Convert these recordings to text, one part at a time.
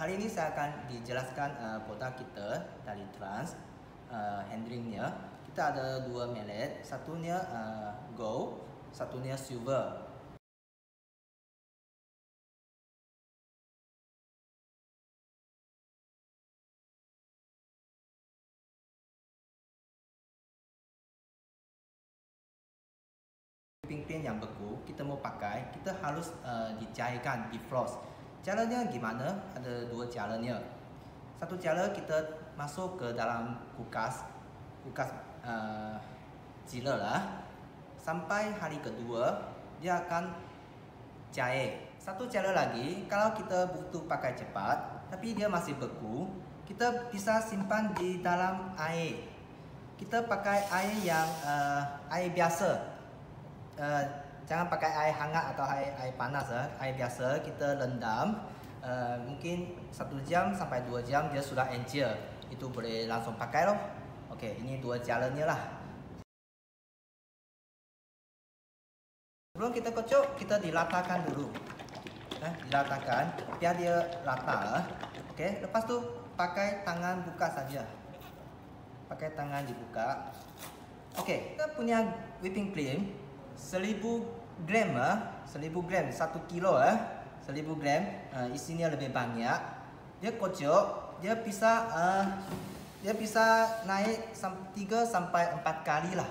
Hari ini saya akan dijelaskan produk kita dari Trans handlingnya. Kita ada dua merek, satunya gold, satunya silver. Whipping yang beku kita mau pakai, kita harus dicairkan, defrost. Caranya gimana? Ada dua caranya. Satu cara kita masuk ke dalam kulkas chiller lah. Sampai hari kedua dia akan cair. Satu cara lagi, kalau kita butuh pakai cepat tapi dia masih beku, kita bisa simpan di dalam air. Kita pakai air yang air biasa. Jangan pakai air hangat atau air panas. Air biasa kita rendam mungkin 1 jam sampai 2 jam dia sudah encer. Itu boleh langsung pakai loh. Oke, ini dua caranya lah. Sebelum kita kocok, kita dilatakan dulu. Dilatakan biar dia rata. Oke, lepas tu pakai tangan buka saja. Pakai tangan dibuka. Oke, kita punya whipping cream 1000 gram 1000 gram 1 kilo 1000 gram isinya lebih banyak. Dia kocok, dia bisa naik 3 sampai 4 kali lah.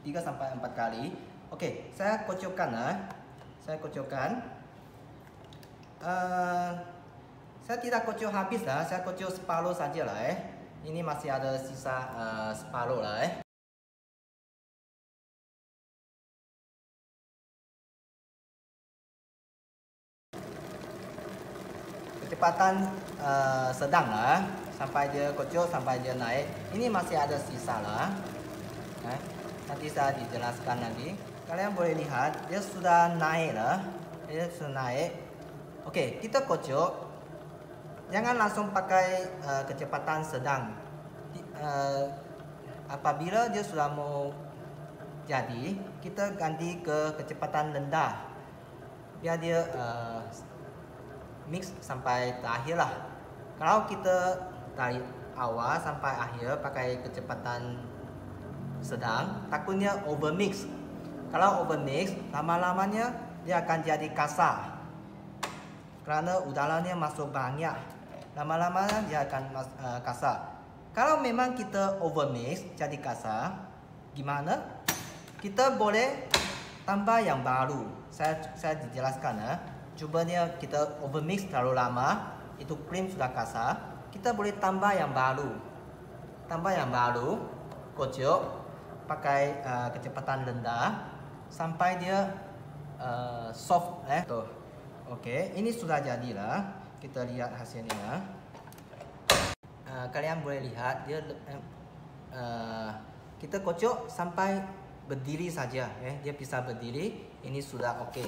3 sampai 4 kali. Oke, saya kocokkan saya tidak kocok habis lah, saya kocok separuh saja lah Ini masih ada sisa separuh lah Kecepatan sedang lah, sampai dia kocok, sampai dia naik. Ini masih ada sisa lah. Nanti saya dijelaskan lagi. Kalian boleh lihat dia sudah naik lah. Dia sudah naik. Oke, kita kocok. Jangan langsung pakai kecepatan sedang. Apabila dia sudah mau jadi, kita ganti ke kecepatan rendah. Biar dia mix sampai terakhir lah. Kalau kita dari awal sampai akhir pakai kecepatan sedang, takutnya overmix. Kalau overmix, lama-lamanya dia akan jadi kasar. Karena udaranya masuk banyak, lama-lamanya dia akan kasar. Kalau memang kita overmix jadi kasar, gimana? Kita boleh tambah yang baru. Saya dijelaskan Cubanya kita overmix terlalu lama, itu krim sudah kasar. Kita boleh tambah yang baru. Kocok, pakai kecepatan rendah sampai dia soft Tuh. Oke, ini sudah jadilah. Kita lihat hasilnya. Kalian boleh lihat dia kita kocok sampai berdiri saja dia bisa berdiri. Ini sudah oke.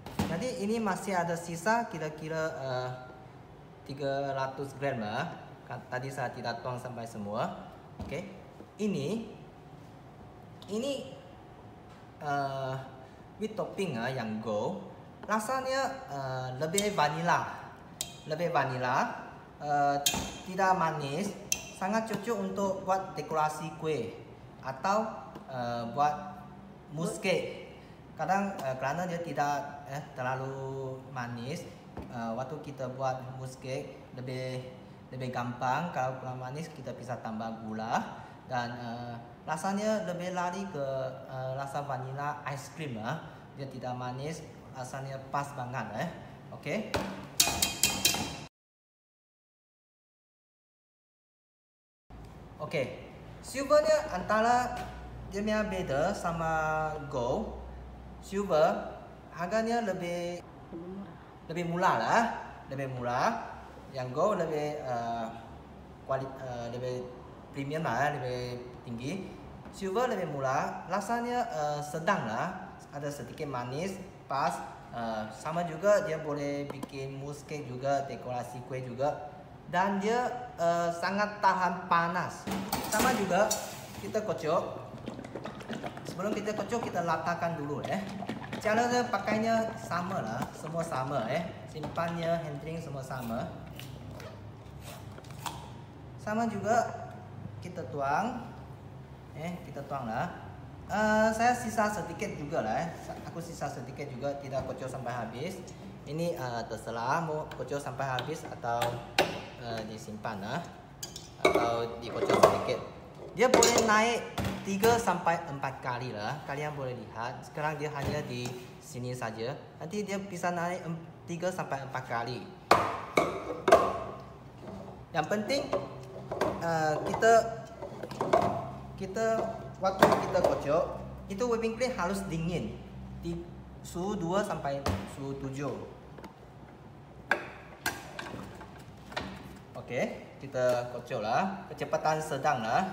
Jadi ini masih ada sisa kira-kira 300 gram Tadi saya tidak tuang sampai semua. Oke. Ini with topping yang gold. Rasanya lebih vanilla. Tidak manis. Sangat cocok untuk buat dekorasi kue atau buat mousse cake. Kadang karena dia tidak terlalu manis, waktu kita buat mousse cake lebih gampang. Kalau kurang manis kita bisa tambah gula dan rasanya lebih lari ke rasa vanilla ice cream Dia tidak manis, rasanya pas banget Oke. Oke. Silvernya antara dia punya beda sama gold. Silver harganya lebih murah lah, Yang gold lebih lebih premium lah, lebih tinggi. Silver lebih murah, rasanya sedang lah, ada sedikit manis, pas. Sama juga dia boleh bikin mousse cake juga, dekorasi kue juga, dan dia sangat tahan panas. Sama juga kita kocok. Sebelum kita kocok, kita latakan dulu Cara pakainya sama lah, semua sama simpannya handling semua sama. Sama juga kita tuang. Kita tuang lah. Saya sisa sedikit juga lah. Aku sisa sedikit juga, tidak kocok sampai habis. Ini terserah mau kocok sampai habis atau disimpan lah, atau dikocok sedikit. Dia boleh naik 3 sampai 4 kali lah. Kalian boleh lihat. Sekarang dia hanya di sini saja. Nanti dia bisa naik 3 sampai 4 kali. Yang penting kita waktu kita kocok itu whipping cream harus dingin di suhu 2 sampai suhu 7. Oke, kita kocok lah, kecepatan sedang lah.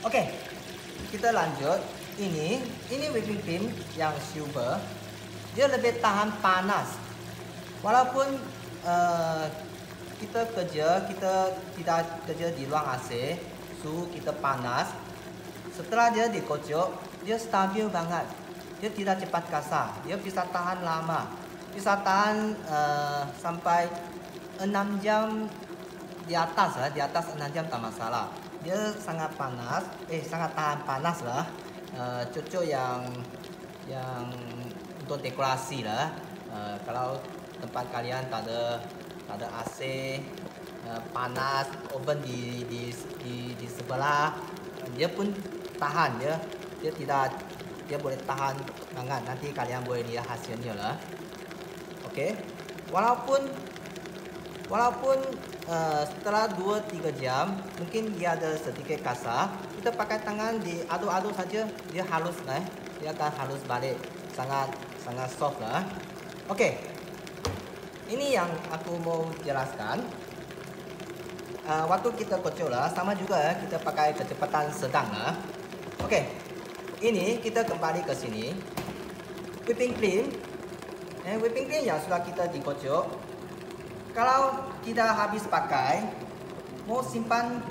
Oke, kita lanjut. Ini whipping cream yang silver, dia lebih tahan panas. Walaupun kita tidak kerja di ruang AC, suhu kita panas. Setelah dia dikocok, dia stabil banget. Dia tidak cepat kasar. Dia bisa tahan lama. Bisa tahan sampai 6 jam di atas lah. Di atas 6 jam tak masalah. Dia sangat panas, sangat tahan panas lah. Cocok yang untuk dekorasi lah. Kalau tempat kalian tak ada AC, panas, oven di sebelah, dia pun tahan, dia boleh tahan banget. Nanti kalian boleh lihat hasilnya lah. Oke, walaupun setelah 2-3 jam mungkin dia ada sedikit kasar, kita pakai tangan diaduk-aduk saja, dia halus lah. Dia akan halus balik, sangat soft lah. Oke, ini yang aku mau jelaskan. Waktu kita kocok lah, sama juga ya, kita pakai kecepatan sedang lah. Oke, ini kita kembali ke sini. Whipping cream yang sudah kita dikocok, kalau tidak habis pakai, mau simpan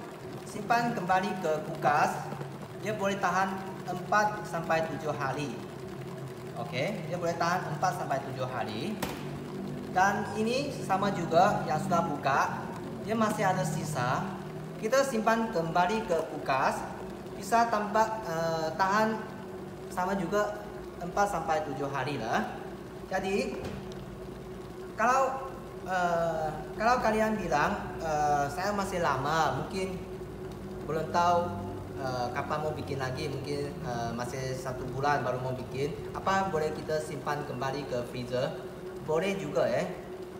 kembali ke kulkas, dia boleh tahan 4 sampai 7 hari. Oke, dia boleh tahan 4 sampai 7 hari. Dan ini sama juga yang sudah buka, dia masih ada sisa. Kita simpan kembali ke kulkas, bisa tahan sama juga 4 sampai 7 hari lah. Jadi kalau kalian bilang saya masih lama, mungkin belum tahu kapan mau bikin lagi, mungkin masih 1 bulan baru mau bikin, apa boleh kita simpan kembali ke freezer? Boleh juga ya,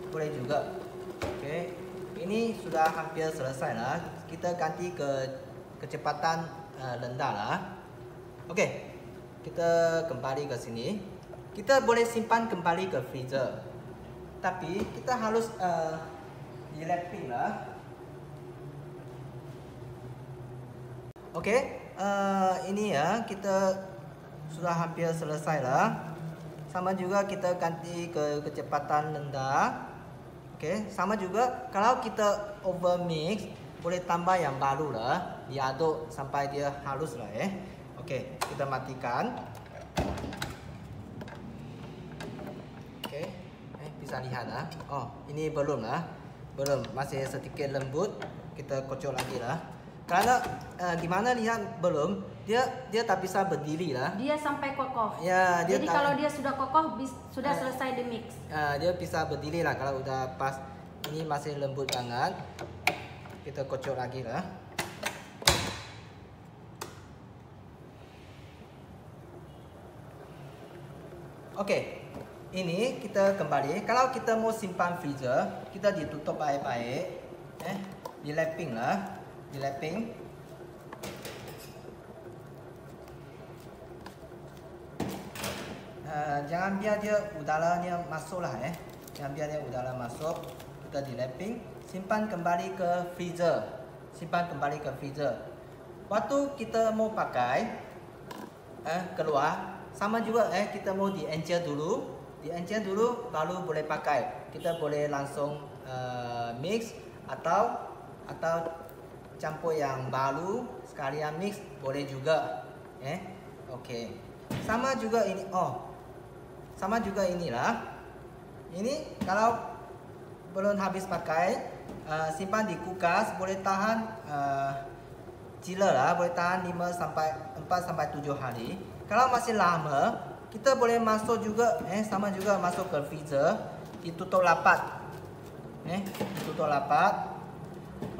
boleh juga. Oke, ini sudah hampir selesai lah. Kita ganti ke kecepatan rendah lah. Oke, kita kembali ke sini. Kita boleh simpan kembali ke freezer, tapi kita harus di wrapping lah. Oke, ini ya, kita sudah hampir selesai lah. Sama juga kita ganti ke kecepatan rendah. Oke, sama juga kalau kita over mix, boleh tambah yang baru lah, diaduk sampai dia halus lah ya. Oke, kita matikan. Oke, bisa lihat lah. Oh, ini belum lah, belum, masih sedikit lembut. Kita kocok lagi lah. Karena gimana lihat belum, dia tak bisa berdiri lah. Dia sampai kokoh. Ya, jadi kalau dia sudah kokoh, sudah selesai di mix. Dia bisa berdiri lah kalau udah pas. Ini masih lembut banget. Kita kocok lagi lah. Oke, ini kita kembali. Kalau kita mau simpan freezer, kita ditutup baik-baik, di wrapping lah. Di wrapping. Jangan biar dia udaranya masuk lah Jangan biar dia udara masuk. Kita di wrapping, simpan kembali ke freezer. Simpan kembali ke freezer. Waktu kita mau pakai keluar, sama juga kita mau di encer dulu. Di encer dulu baru boleh pakai. Kita boleh langsung mix atau campur yang baru sekalian mix boleh juga. Oke. Sama juga ini. Oh, sama juga inilah. Ini kalau belum habis pakai, simpan di kulkas, boleh tahan gila lah, boleh tahan 4 sampai 7 hari. Kalau masih lama, kita boleh masuk juga, sama juga masuk ke freezer, ditutup rapat, ditutup rapat,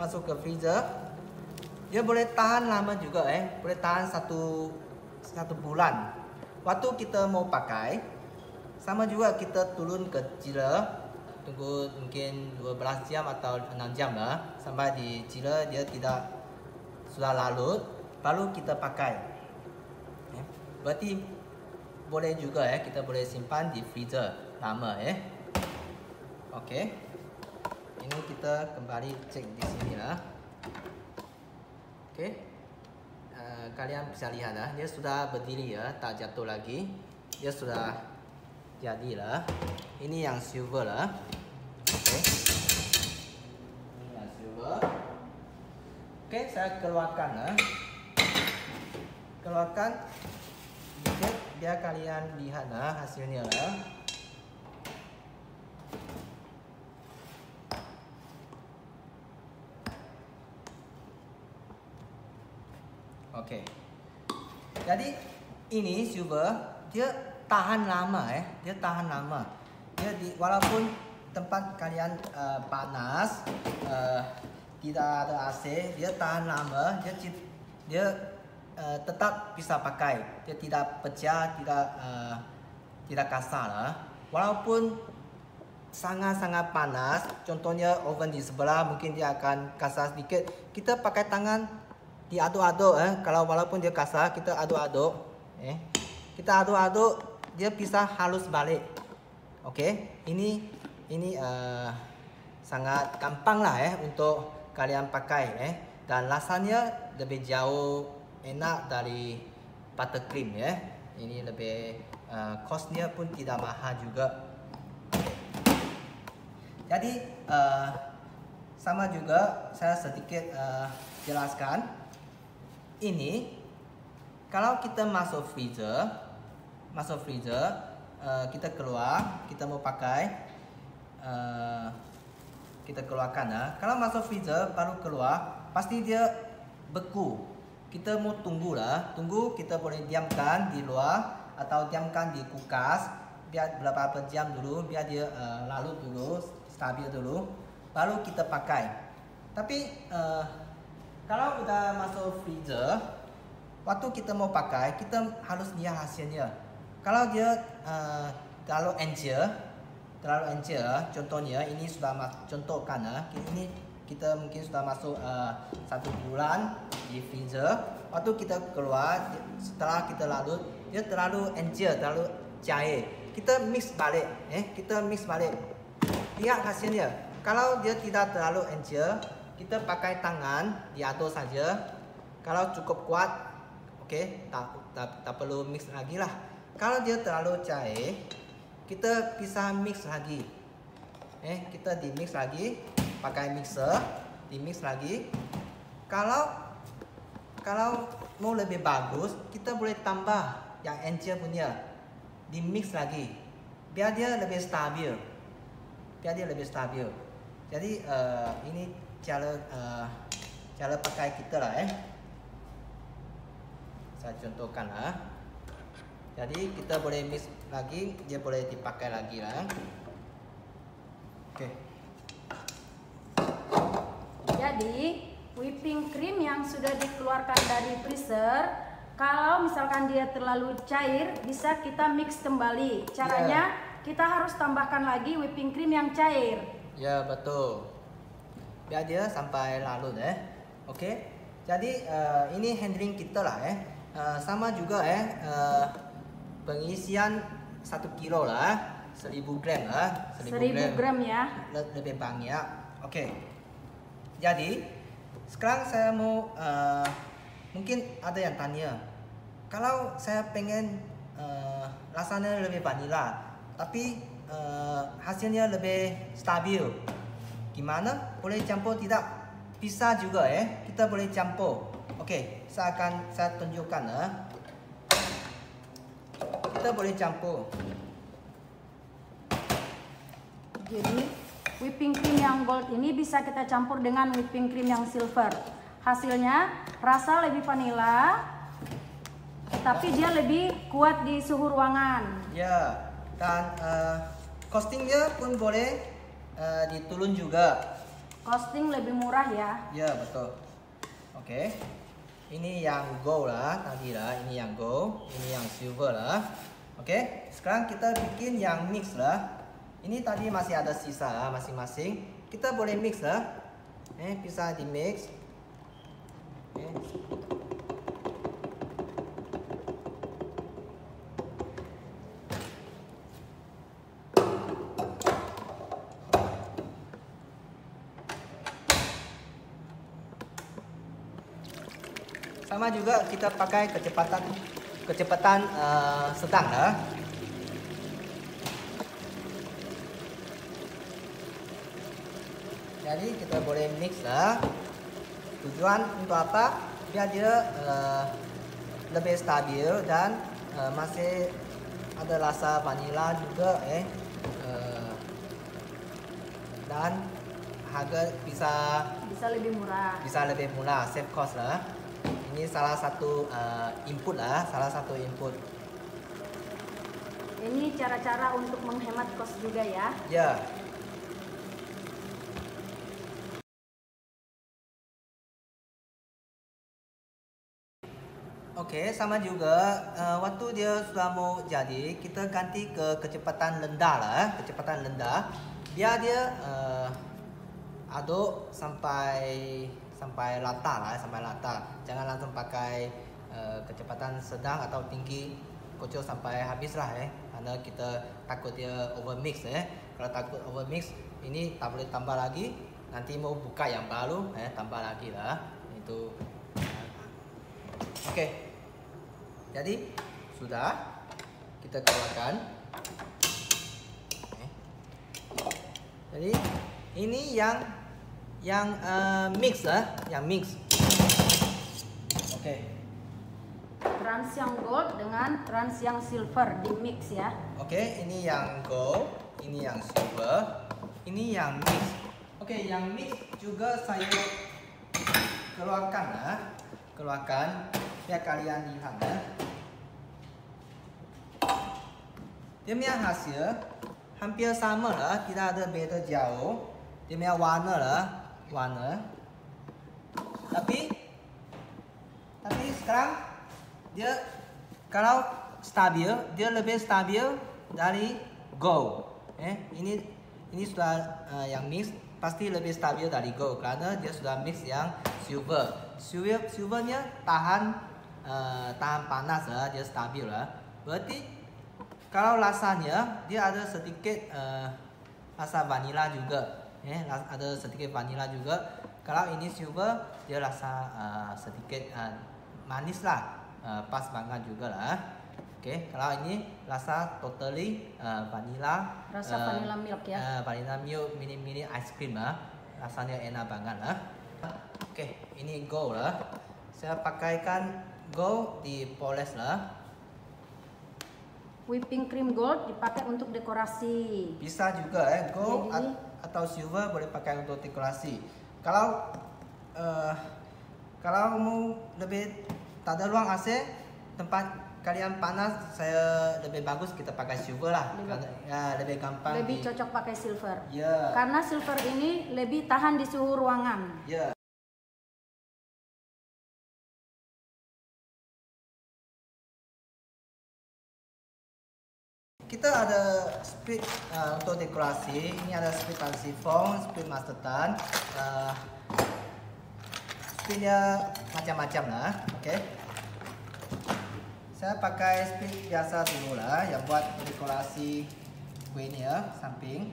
masuk ke freezer. Dia boleh tahan lama juga, boleh tahan satu bulan. Waktu kita mau pakai, sama juga kita turun ke chiller, tunggu mungkin 12 jam atau 6 jam lah, sampai di chiller dia tidak sudah larut, baru kita pakai. Berarti boleh juga kita boleh simpan di freezer lama Oke. Ini kita kembali cek di sini lah. Oke. Kalian bisa lihat lah, dia sudah berdiri ya, tak jatuh lagi. Dia sudah jadi lah. Ini yang silver lah. Oke. Ini yang silver. Oke, saya keluarkan lah. Keluarkan. Biar kalian lihat lah hasilnya lah. Oke. Jadi ini silver, dia tahan lama dia tahan lama. Walaupun tempat kalian panas, tidak ada AC, dia tahan lama, dia tetap bisa pakai. Dia tidak pecah, tidak kasar lah. Walaupun sangat-sangat panas, contohnya oven di sebelah mungkin dia akan kasar sedikit. Kita pakai tangan diaduk-aduk, kalau walaupun dia kasar kita aduk-aduk, kita aduk-aduk, dia bisa halus balik. Oke, ini sangat gampang lah untuk kalian pakai dan rasanya lebih jauh enak dari buttercream Ini lebih costnya pun tidak mahal juga. Jadi sama juga saya sedikit jelaskan. Ini kalau kita masuk freezer, kita keluar, kita mau pakai, kita keluarkan ya. Kalau masuk freezer baru keluar, pasti dia beku. Kita mau tunggu kita boleh diamkan di luar atau diamkan di kulkas biar beberapa jam dulu, biar dia larut dulu, stabil dulu, baru kita pakai. Tapi kalau udah masuk freezer, waktu kita mau pakai, kita harus lihat hasilnya. Kalau dia terlalu encer, contohnya ini sudah contohkan ini kita mungkin sudah masuk 1 bulan di freezer. Waktu kita keluar, setelah kita larut, dia terlalu encer, terlalu cair. Kita mix balik, lihat hasilnya. Kalau dia tidak terlalu encer, kita pakai tangan diaduk saja. Kalau cukup kuat, oke, tak perlu mix lagi lah. Kalau dia terlalu cair, kita bisa mix lagi. Kita di mix lagi, pakai mixer, di mix lagi. Kalau mau lebih bagus, kita boleh tambah yang encer punya, di mix lagi, biar dia lebih stabil. Jadi ini cara pakai kita lah Saya contohkan lah. Jadi kita boleh mix lagi, dia boleh dipakai lagi lah. Oke. Jadi whipping cream yang sudah dikeluarkan dari freezer, kalau misalkan dia terlalu cair, bisa kita mix kembali. Caranya kita harus tambahkan lagi whipping cream yang cair. Ya, betul. Biar dia sampai larut Oke. Jadi ini handling kita lah sama juga pengisian 1 kilo lah, 1000 gram lah. 1000 gram ya. Lebih banyak. Oke. Jadi sekarang saya mau mungkin ada yang tanya, kalau saya pengen rasanya lebih vanilla tapi hasilnya lebih stabil, gimana? Boleh campur tidak? Bisa juga kita boleh campur. Oke, saya tunjukkan Kita boleh campur. Jadi whipping cream yang gold ini bisa kita campur dengan whipping cream yang silver. Hasilnya rasa lebih vanilla, tapi dia lebih kuat di suhu ruangan. Ya, dan costingnya pun boleh diturun juga. Costing lebih murah ya. Ya, betul. Oke. Ini yang gold lah tadi lah, ini yang gold, ini yang silver lah. Oke, sekarang kita bikin yang mix lah. Ini tadi masih ada sisa lah masing-masing. Kita boleh mix lah. Bisa di mix. Sama juga kita pakai kecepatan sedang lah. Jadi kita boleh mix lah. Tujuan untuk apa? Biar dia lebih stabil dan masih ada rasa vanila juga, dan harga bisa lebih murah. Bisa lebih murah, save cost lah. Ini salah satu input lah, salah satu input. Ini cara-cara untuk menghemat cost juga ya. Ya. Oke, sama juga waktu dia sudah mau jadi, kita ganti ke kecepatan rendah lah, kecepatan rendah. Biar dia aduk sampai rata lah, sampai rata. Jangan langsung pakai kecepatan sedang atau tinggi, kocok sampai habis lah karena kita takut dia overmix Kalau takut overmix, ini tak boleh tambah lagi. Nanti mau buka yang baru, tambah lagi lah. Itu. Oke. Jadi sudah kita keluarkan. Jadi ini yang mix lah, yang mix. Oke. Trans yang gold dengan trans yang silver di mix ya. Oke, ini yang gold, ini yang silver, ini yang mix. Oke, yang mix juga saya keluarkan lah, biar kalian lihat ya. Dia punya hasil hampir sama lah, tidak ada beda jauh. Dia punya warna lah, Tapi sekarang dia kalau stabil, dia lebih stabil dari gold. Ini sudah yang mix, pasti lebih stabil dari gold karena dia sudah mix yang silver. Silvernya tahan panas lah, dia stabil lah. Berarti kalau rasanya dia ada sedikit rasa vanila juga, ada sedikit vanila juga. Kalau ini silver dia rasa sedikit manis lah, pas banget juga lah. Oke, kalau ini rasa totally vanila. Rasa vanilla milk ya. Vanilla milk mini ice cream lah, rasanya enak banget lah. Oke, ini gold lah. Saya pakaikan gold di poles lah. Whipping cream gold dipakai untuk dekorasi. Bisa juga gold atau silver boleh pakai untuk dekorasi. Kalau mau lebih tak ada ruang AC, tempat kalian panas, saya lebih bagus kita pakai silver lah. Lebih gampang. Lebih cocok pakai silver. Ya. Karena silver ini lebih tahan di suhu ruangan. Ya. Kita ada speed untuk dekorasi. Ini ada speed sifon, speed mastetan. Speednya macam-macam lah. Oke. Saya pakai speed biasa dulu lah, yang buat dekorasi kuenya samping.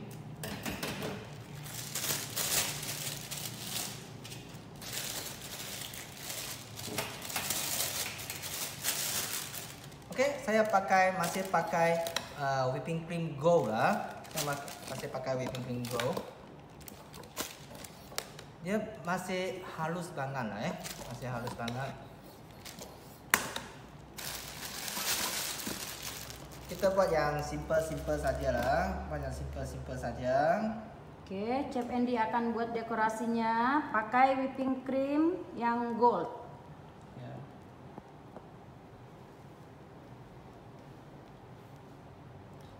Oke, saya masih pakai whipping cream gold lah. Saya masih pakai whipping cream gold. Dia masih halus banget lah masih halus banget. kita buat yang simple saja lah. Buat yang simple saja. Oke, Chef Andy akan buat dekorasinya pakai whipping cream yang gold. Ya.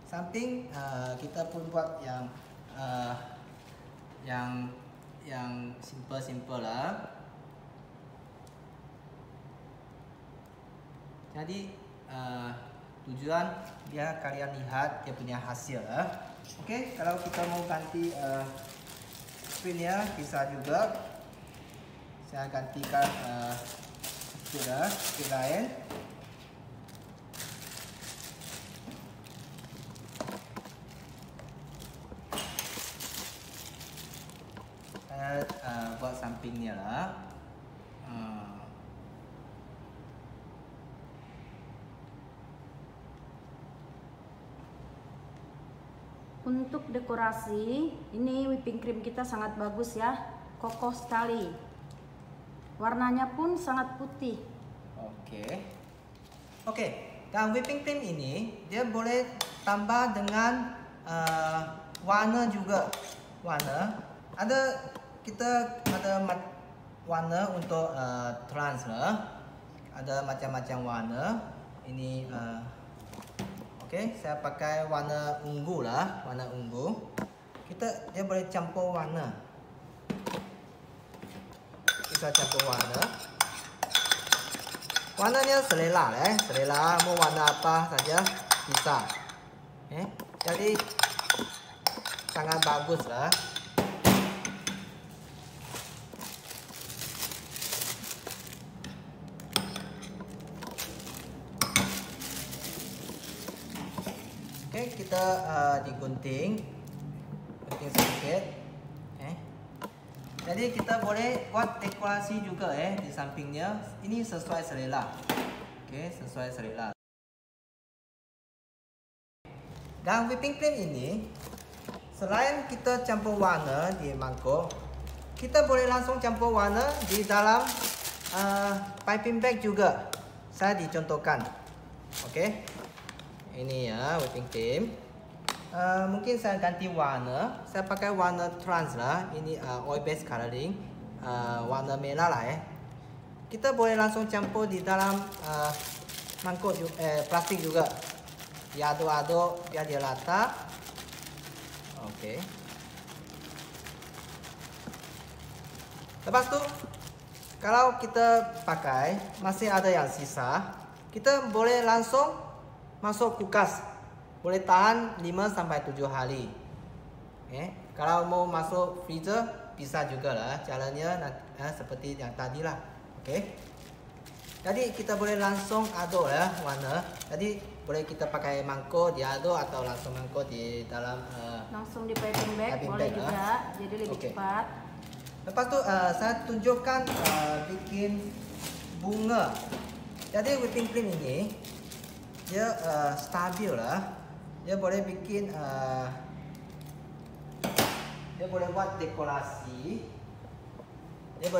Samping kita pun buat yang simple lah. Jadi tujuan biar kalian lihat dia punya hasil lah. Oke, kalau kita mau ganti screennya bisa juga. Saya gantikan screen lain. Saya buat sampingnya lah. Untuk dekorasi, ini whipping cream kita sangat bagus ya, kokoh sekali. Warnanya pun sangat putih. Oke. Dan whipping cream ini dia boleh tambah dengan warna juga. Kita ada warna untuk trans lah. Ada macam-macam warna. Ini Oke, saya pakai warna ungu lah, warna ungu. Dia boleh campur warna. Kita campur warna. Warnanya selera selera mau warna apa saja bisa. Jadi sangat bagus lah. Oke, kita digunting sedikit. Jadi kita boleh buat dekorasi juga di sampingnya. Ini sesuai selera. Oke, sesuai selera. Dan whipping cream ini selain kita campur warna di mangkuk, kita boleh langsung campur warna di dalam piping bag juga. Saya dicontohkan. Oke. Ini ya whipping cream. Mungkin saya ganti warna. Saya pakai warna trans lah. Ini oil based coloring. Warna merah lah Kita boleh langsung campur di dalam mangkuk plastik juga. Diaduk-aduk biar dia rata. Oke. Lepas tu, kalau kita pakai masih ada yang sisa, kita boleh langsung masuk kulkas. Boleh tahan 5 sampai 7 hari. Kalau mau masuk freezer bisa juga lah. Caranya seperti yang tadi lah. Oke. Jadi kita boleh langsung aduk ya warna. Jadi boleh kita pakai mangkuk diaduk atau langsung mangkuk di dalam langsung di piping bag boleh juga. Jadi lebih cepat. Lepas tu saya tunjukkan bikin bunga. Jadi whipping cream ini dia stabil lah. Dia boleh bikin dia boleh buat dekorasi. Dia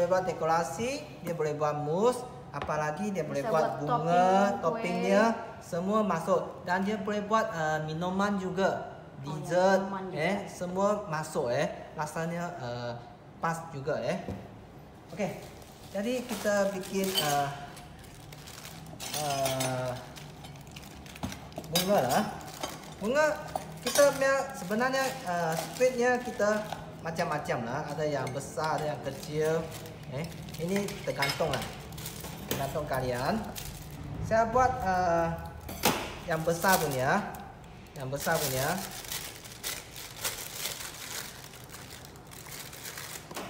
boleh buat mousse, apalagi dia boleh buat bunga, toppingnya semua masuk. Dan dia boleh buat minuman juga, dessert, semua masuk rasanya pas juga Oke. Jadi kita bikin bunga lah. Bunga kita sebenarnya squidnya kita macam-macam lah. Ada yang besar, ada yang kecil. Ini tergantung lah. Tergantung kalian. Saya buat yang besar punya.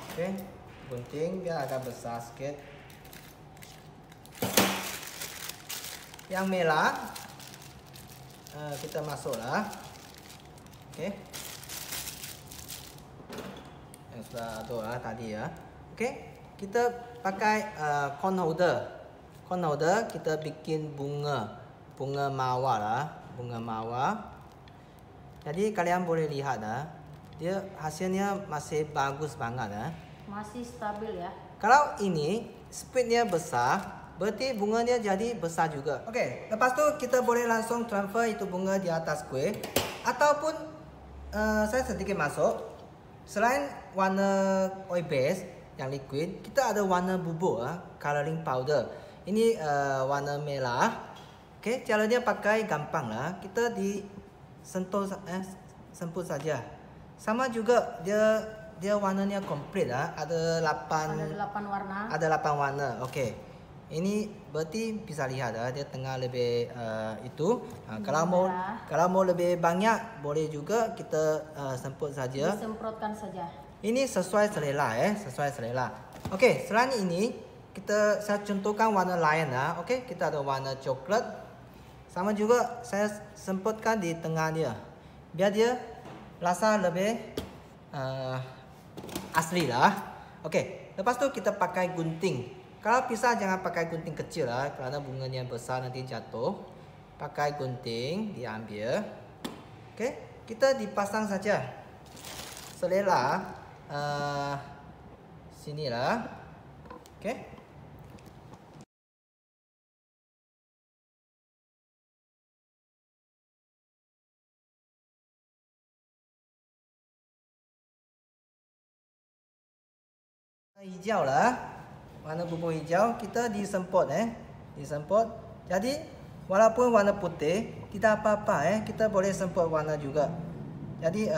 Oke, gunting biar agak besar sikit. Yang merah kita masuklah. Oke. Yang sudah aduk lah tadi ya. Oke, kita pakai cone holder. Cone holder kita bikin bunga mawar lah, bunga mawar. Jadi kalian boleh lihat dia hasilnya masih bagus banget Masih stabil ya. Kalau ini speednya besar berarti bunganya jadi besar juga. Oke, lepas tu kita boleh langsung transfer itu bunga di atas kuih. Ataupun saya sedikit masuk. Selain warna oil base yang liquid, kita ada warna bubuk, coloring powder. Ini warna merah. Oke, caranya pakai gampang lah. Kita semput saja. Sama juga dia warnanya komplit lah. Ada 8 warna. Ada 8 warna. Oke. Ini berarti bisa lihat dia tengah lebih itu. Kalau mau lebih banyak boleh juga kita semput saja. Disemprotkan saja. Ini sesuai selera sesuai selera. Oke, selain ini saya contohkan warna lain lah. Oke, kita ada warna coklat. Sama juga saya semputkan di tengah dia. Biar dia rasa lebih asli lah. Oke, lepas tu kita pakai gunting. Kalau pisah jangan pakai gunting kecil lah, karena bunganya besar nanti jatuh. Pakai gunting, diambil. Oke, kita dipasang saja. Selera sini lah. Oke. Hijau lah, warna bubuk hijau kita disemput disemput. Jadi walaupun warna putih tidak apa-apa kita boleh semput warna juga. Jadi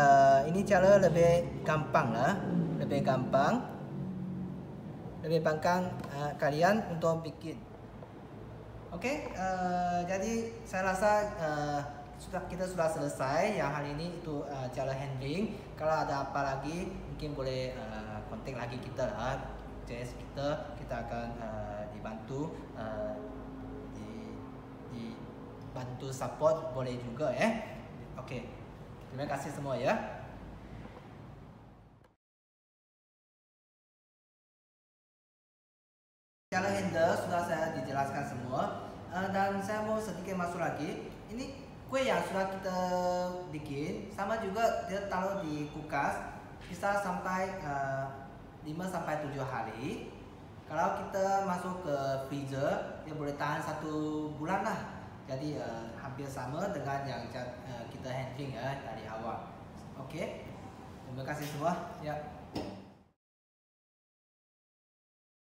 ini cara lebih gampang lah, lebih gampang kalian untuk bikin. Oke, jadi saya rasa kita sudah selesai yang hari ini itu cara handling. Kalau ada apa lagi mungkin boleh kontak lagi kita lah, CS kita akan dibantu dibantu support boleh juga Oke, terima kasih semua ya. Cara handle sudah saya dijelaskan semua, dan saya mau sedikit masuk lagi. Ini kue yang sudah kita bikin sama juga dia taruh di kulkas bisa sampai 5-7 hari. Kalau kita masuk ke freezer dia boleh tahan 1 bulan lah. Jadi hampir sama dengan yang kita handling dari awal. Oke, terima kasih semua ya.